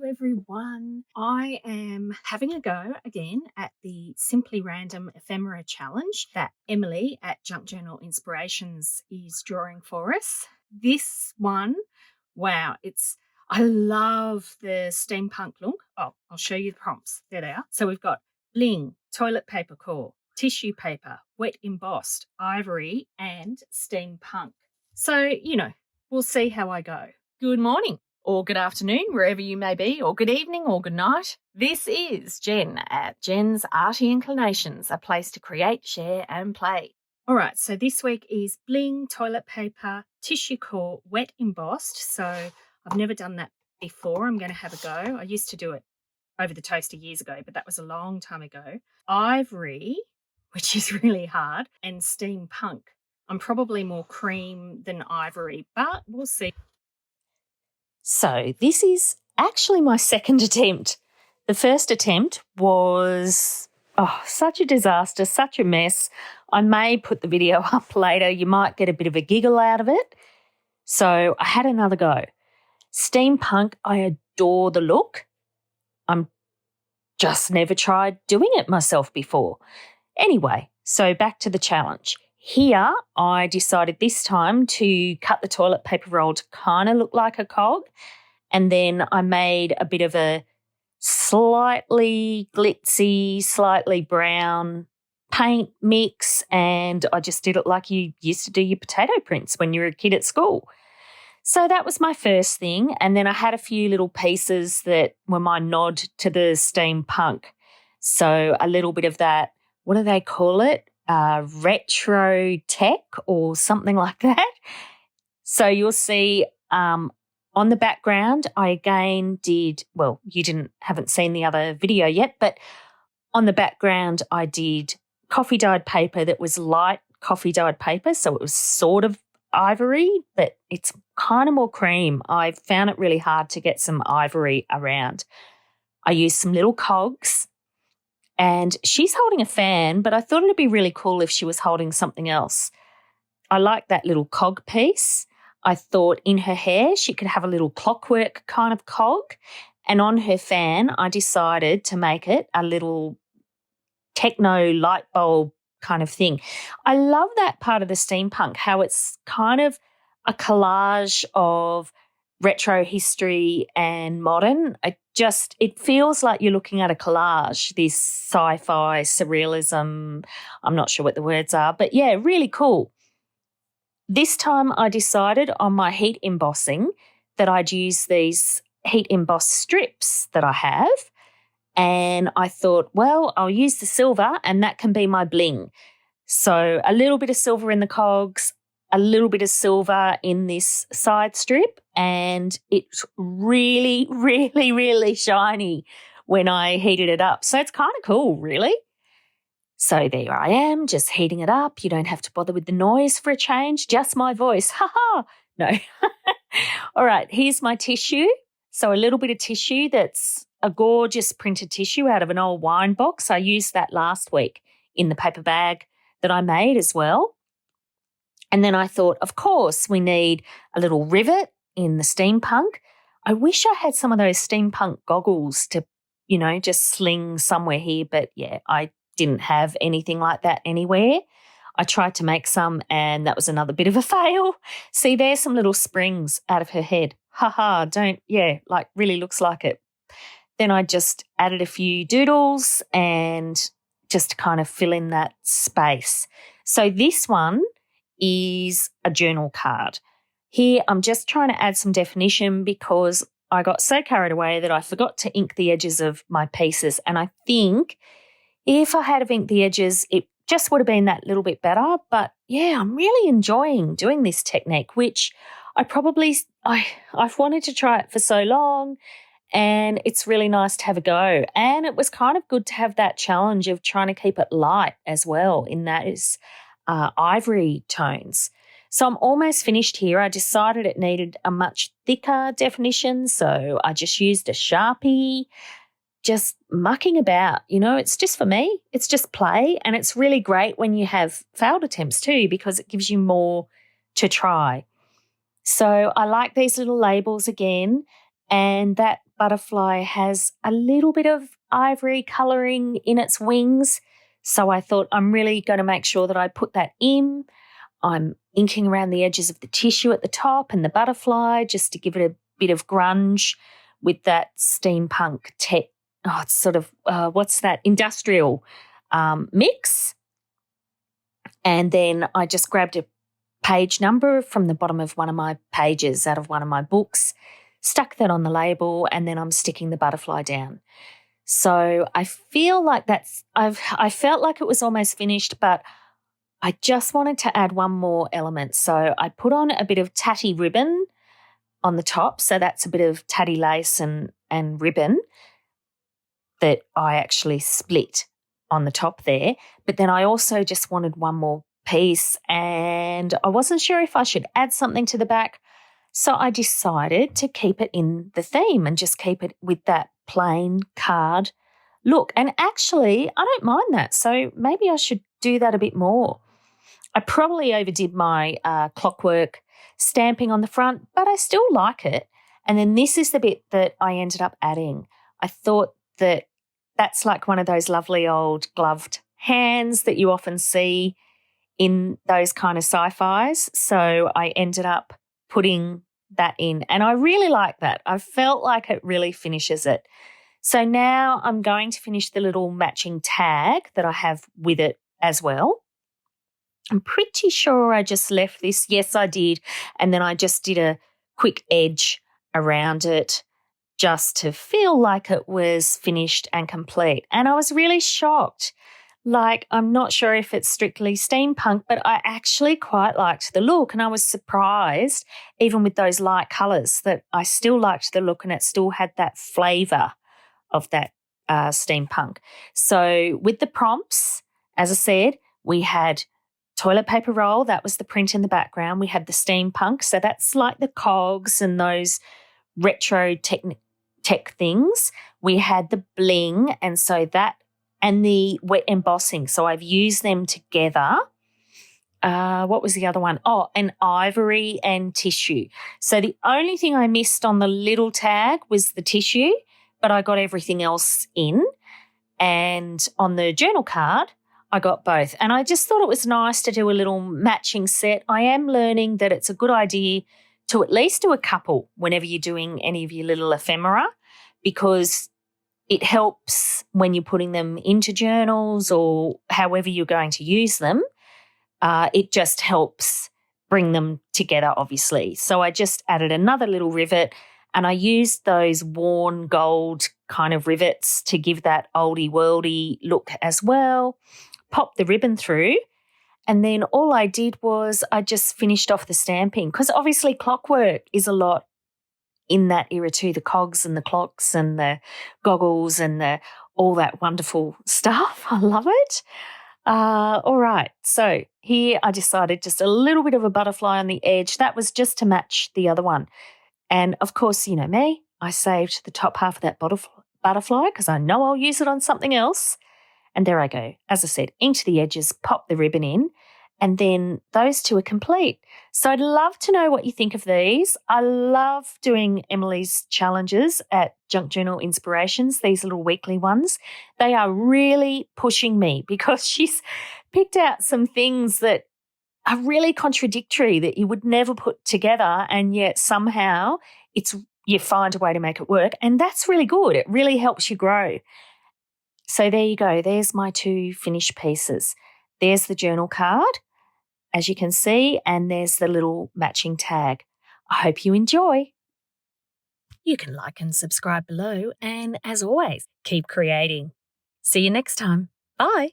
everyone. I am having a go again at the Simply Random Ephemera Challenge that Emily at Junk Journal Inspirations is drawing for us. This one, wow, I love the steampunk look. Oh, I'll show you the prompts. There they are. So we've got bling, toilet paper core, tissue paper, wet embossed, ivory, and steampunk. So, we'll see how I go. Good morning or good afternoon, wherever you may be, or good evening or good night. This is Jen at Jen's Arty Inclinations, a place to create, share and play. All right, so this week is bling, toilet paper, tissue core, wet embossed. So I've never done that before. I'm going to have a go. I used to do it over the toaster years ago, but that was a long time ago. Ivory, which is really hard, and steampunk. I'm probably more cream than ivory, but we'll see. So this is actually my second attempt. The first attempt was such a disaster, such a mess. I may put the video up later. You might get a bit of a giggle out of it. So I had another go. Steampunk, I adore the look. I'm just never tried doing it myself before. Anyway, so back to the challenge. Here, I decided this time to cut the toilet paper roll to kind of look like a cog, and then I made a bit of a slightly glitzy, slightly brown paint mix, and I just did it like you used to do your potato prints when you were a kid at school. So that was my first thing, and then I had a few little pieces that were my nod to the steampunk. So a little bit of that, what do they call it? Retro tech or something like that. So you'll see on the background, I again did, well, haven't seen the other video yet, but on the background I did coffee dyed paper that was light coffee dyed paper. So it was sort of ivory, but it's kind of more cream. I found it really hard to get some ivory around. I used some little cogs. And she's holding a fan, but I thought it'd be really cool if she was holding something else. I like that little cog piece. I thought in her hair she could have a little clockwork kind of cog. And on her fan, I decided to make it a little techno light bulb kind of thing. I love that part of the steampunk, how it's kind of a collage of retro history and modern. It feels like you're looking at a collage, this sci-fi surrealism. I'm not sure what the words are, but yeah, really cool. This time I decided on my heat embossing that I'd use these heat embossed strips that I have. And I thought, well, I'll use the silver and that can be my bling. So a little bit of silver in the cogs, a little bit of silver in this side strip, and it's really, really, really shiny when I heated it up. So it's kind of cool, really. So there I am, just heating it up. You don't have to bother with the noise for a change, just my voice. Ha ha! No. All right, here's my tissue. So a little bit of tissue that's a gorgeous printed tissue out of an old wine box. I used that last week in the paper bag that I made as well. And then I thought, of course, we need a little rivet in the steampunk. I wish I had some of those steampunk goggles to, just sling somewhere here. But, yeah, I didn't have anything like that anywhere. I tried to make some and that was another bit of a fail. See, there's some little springs out of her head. Ha, really looks like it. Then I just added a few doodles and just to kind of fill in that space. So this one is a journal card. Here I'm just trying to add some definition because I got so carried away that I forgot to ink the edges of my pieces, and I think if I had inked the edges it just would have been that little bit better. But yeah, I'm really enjoying doing this technique, which I've wanted to try it for so long, and it's really nice to have a go. And it was kind of good to have that challenge of trying to keep it light as well, in that is ivory tones. So I'm almost finished here. I decided it needed a much thicker definition, so I just used a Sharpie, just mucking about. It's just for me. It's just play, and it's really great when you have failed attempts too because it gives you more to try. So I like these little labels again, and that butterfly has a little bit of ivory colouring in its wings. So I thought I'm really going to make sure that I put that in. I'm inking around the edges of the tissue at the top and the butterfly just to give it a bit of grunge with that steampunk tech. Oh, it's sort of, what's that, industrial mix. And then I just grabbed a page number from the bottom of one of my pages out of one of my books, stuck that on the label, and then I'm sticking the butterfly down. So I feel like I felt like it was almost finished, but I just wanted to add one more element. So I put on a bit of tatty ribbon on the top. So that's a bit of tatty lace and ribbon that I actually split on the top there. But then I also just wanted one more piece, and I wasn't sure if I should add something to the back. So I decided to keep it in the theme and just keep it with that plain card look. And actually, I don't mind that. So maybe I should do that a bit more. I probably overdid my clockwork stamping on the front, but I still like it. And then this is the bit that I ended up adding. I thought that that's like one of those lovely old gloved hands that you often see in those kind of sci-fis. So I ended up putting that in, and I really like that. I felt like it really finishes it. So now I'm going to finish the little matching tag that I have with it as well. I'm pretty sure I just left this. Yes, I did. And then I just did a quick edge around it just to feel like it was finished and complete. And I was really shocked. Like, I'm not sure if it's strictly steampunk, but I actually quite liked the look, and I was surprised, even with those light colours, that I still liked the look and it still had that flavour of that steampunk. So with the prompts, as I said, we had toilet paper roll, that was the print in the background. We had the steampunk, so that's like the cogs and those retro tech things. We had the bling, and so that, and the wet embossing. So I've used them together. What was the other one? Oh, and ivory and tissue. So the only thing I missed on the little tag was the tissue, but I got everything else in. And on the journal card, I got both. And I just thought it was nice to do a little matching set. I am learning that it's a good idea to at least do a couple whenever you're doing any of your little ephemera, because it helps when you're putting them into journals or however you're going to use them. It just helps bring them together, obviously. So I just added another little rivet, and I used those worn gold kind of rivets to give that oldie worldy look as well. Popped the ribbon through, and then all I did was I just finished off the stamping, because obviously clockwork is a lot in that era too, the cogs and the clocks and the goggles and all that wonderful stuff. I love it. All right, so here I decided just a little bit of a butterfly on the edge. That was just to match the other one. And of course, you know me, I saved the top half of that butterfly because I know I'll use it on something else. And there I go. As I said, inked the edges, pop the ribbon in, and then those two are complete. So I'd love to know what you think of these. I love doing Emily's challenges at Junk Journal Inspirations, these little weekly ones. They are really pushing me because she's picked out some things that are really contradictory that you would never put together, and yet somehow you find a way to make it work, and that's really good. It really helps you grow. So there you go. There's my two finished pieces. There's the journal card, as you can see, and there's the little matching tag. I hope you enjoy. You can like and subscribe below, and as always, keep creating. See you next time. Bye.